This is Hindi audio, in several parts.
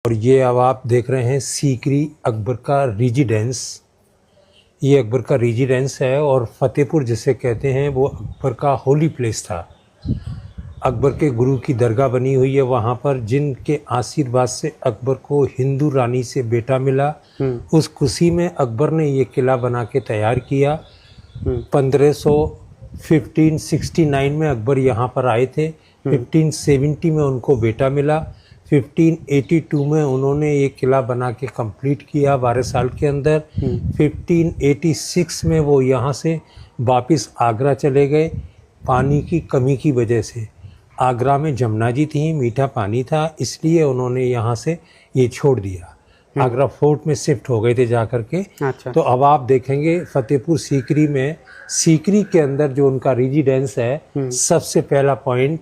और ये अब आप देख रहे हैं सीकरी अकबर का रेजिडेंस। ये अकबर का रेजिडेंस है और फतेहपुर जिसे कहते हैं वो अकबर का होली प्लेस था। अकबर के गुरु की दरगाह बनी हुई है वहाँ पर, जिनके आशीर्वाद से अकबर को हिंदू रानी से बेटा मिला। उस खुशी में अकबर ने ये किला बना के तैयार किया। 1569 में अकबर यहाँ पर आए थे। 1570 में उनको बेटा मिला। 1582 में उन्होंने ये किला बना के कंप्लीट किया 12 साल के अंदर। 1586 में वो यहाँ से वापस आगरा चले गए पानी की कमी की वजह से। आगरा में जमुना जी थी, मीठा पानी था, इसलिए उन्होंने यहाँ से ये छोड़ दिया। आगरा फोर्ट में शिफ्ट हो गए थे जा कर के। अच्छा। तो अब आप देखेंगे फतेहपुर सीकरी में, सीकरी के अंदर जो उनका रेजिडेंस है, सबसे पहला पॉइंट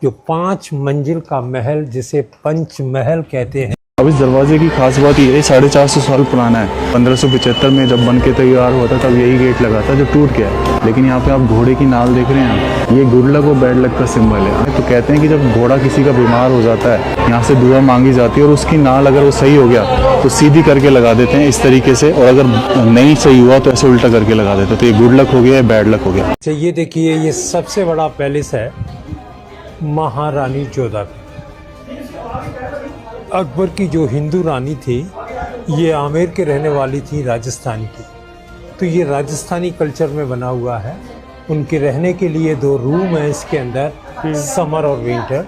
जो 5 मंजिल का महल जिसे पंच महल कहते हैं। अब इस दरवाजे की खास बात ये है 450 साल पुराना है। 1575 में जब बन के तैयार हुआ था तब यही गेट लगा था जो टूट गया। लेकिन यहाँ पे आप घोड़े की नाल देख रहे हैं, ये गुड लक और बैड लक का सिंबल है। तो कहते हैं कि जब घोड़ा किसी का बीमार हो जाता है, यहाँ से दुआ मांगी जाती है और उसकी नाल अगर वो सही हो गया तो सीधी करके लगा देते हैं इस तरीके से, और अगर नहीं सही हुआ तो ऐसे उल्टा करके लगा देते हैं। तो ये गुड लक हो गया या बैड लक हो गया। अच्छा, ये देखिए, ये सबसे बड़ा पैलेस है महारानी जोधा। अकबर की जो हिंदू रानी थी, ये आमेर के रहने वाली थी, राजस्थान की। तो ये राजस्थानी कल्चर में बना हुआ है। उनके रहने के लिए 2 रूम है इसके अंदर, समर और विंटर।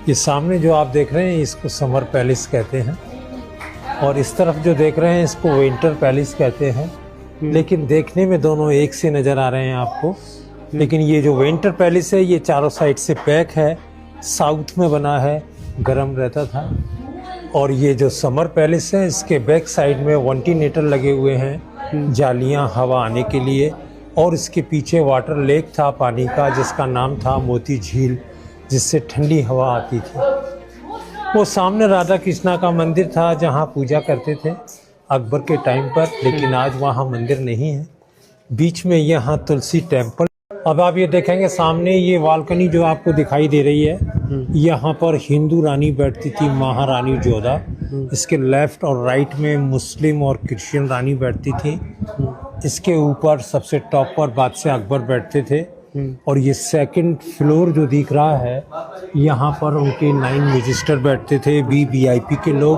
ये सामने जो आप देख रहे हैं इसको समर पैलेस कहते हैं, और इस तरफ जो देख रहे हैं इसको विंटर पैलेस कहते हैं। लेकिन देखने में दोनों एक से नज़र आ रहे हैं आपको। लेकिन ये जो विंटर पैलेस है ये चारों साइड से पैक है, साउथ में बना है, गर्म रहता था। और ये जो समर पैलेस है इसके बैक साइड में वेंटिलेटर लगे हुए हैं, जालियां हवा आने के लिए। और इसके पीछे वाटर लेक था पानी का, जिसका नाम था मोती झील, जिससे ठंडी हवा आती थी। वो सामने राधा कृष्णा का मंदिर था जहां पूजा करते थे अकबर के टाइम पर, लेकिन आज वहां मंदिर नहीं है। बीच में यहाँ तुलसी टेम्पल। अब आप ये देखेंगे सामने ये बालकनी जो आपको दिखाई दे रही है, यहाँ पर हिंदू रानी बैठती थी, महारानी जोधा। इसके लेफ्ट और राइट में मुस्लिम और क्रिश्चियन रानी बैठती थी। इसके ऊपर सबसे टॉप पर बादशाह अकबर बैठते थे। और ये 2nd फ्लोर जो दिख रहा है, यहाँ पर उनके 9 मिनिस्टर बैठते थे, VIP के लोग।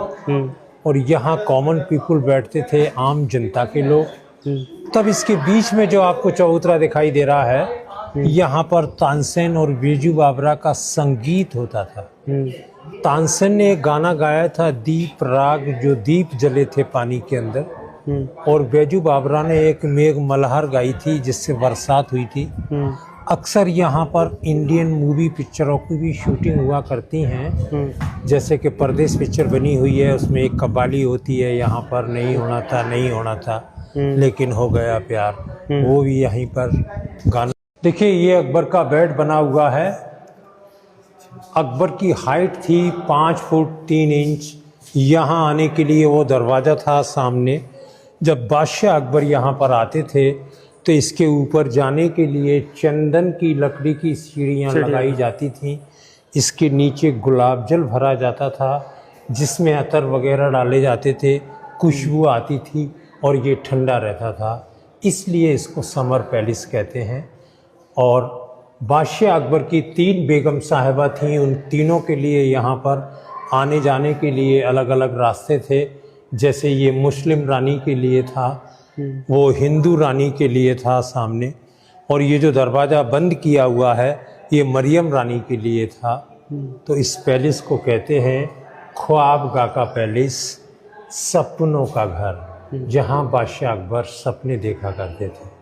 और यहाँ कॉमन पीपल बैठते थे, आम जनता के लोग। तब इसके बीच में जो आपको चबूतरा दिखाई दे रहा है, यहाँ पर तानसेन और बैजू बावरा का संगीत होता था। तानसेन ने एक गाना गाया था, दीप राग, जो दीप जले थे पानी के अंदर। और बैजू बावरा ने एक मेघ मल्हार गाई थी जिससे बरसात हुई थी। अक्सर यहाँ पर इंडियन मूवी पिक्चरों की भी शूटिंग हुआ करती हैं, जैसे कि परदेश पिक्चर बनी हुई है, उसमें एक कव्वाली होती है, यहाँ पर नहीं होना था, नहीं होना था, लेकिन हो गया प्यार। वो भी यहीं पर गाना। देखिए, ये अकबर का बेड बना हुआ है। अकबर की हाइट थी 5 फुट 3 इंच। यहाँ आने के लिए वो दरवाज़ा था सामने। जब बादशाह अकबर यहाँ पर आते थे तो इसके ऊपर जाने के लिए चंदन की लकड़ी की सीढ़ियाँ लगाई जाती थीं। इसके नीचे गुलाब जल भरा जाता था, जिसमें अतर वगैरह डाले जाते थे, खुशबू आती थी और ये ठंडा रहता था, इसलिए इसको समर पैलेस कहते हैं। और बादशाह अकबर की 3 बेगम साहिबा थीं, उन तीनों के लिए यहाँ पर आने जाने के लिए अलग अलग रास्ते थे। जैसे ये मुस्लिम रानी के लिए था, वो हिंदू रानी के लिए था सामने। और ये जो दरवाज़ा बंद किया हुआ है ये मरियम रानी के लिए था। तो इस पैलेस को कहते हैं ख्वाबगाह का पैलेस, सपनों का घर, जहाँ बादशाह अकबर सपने देखा करते थे।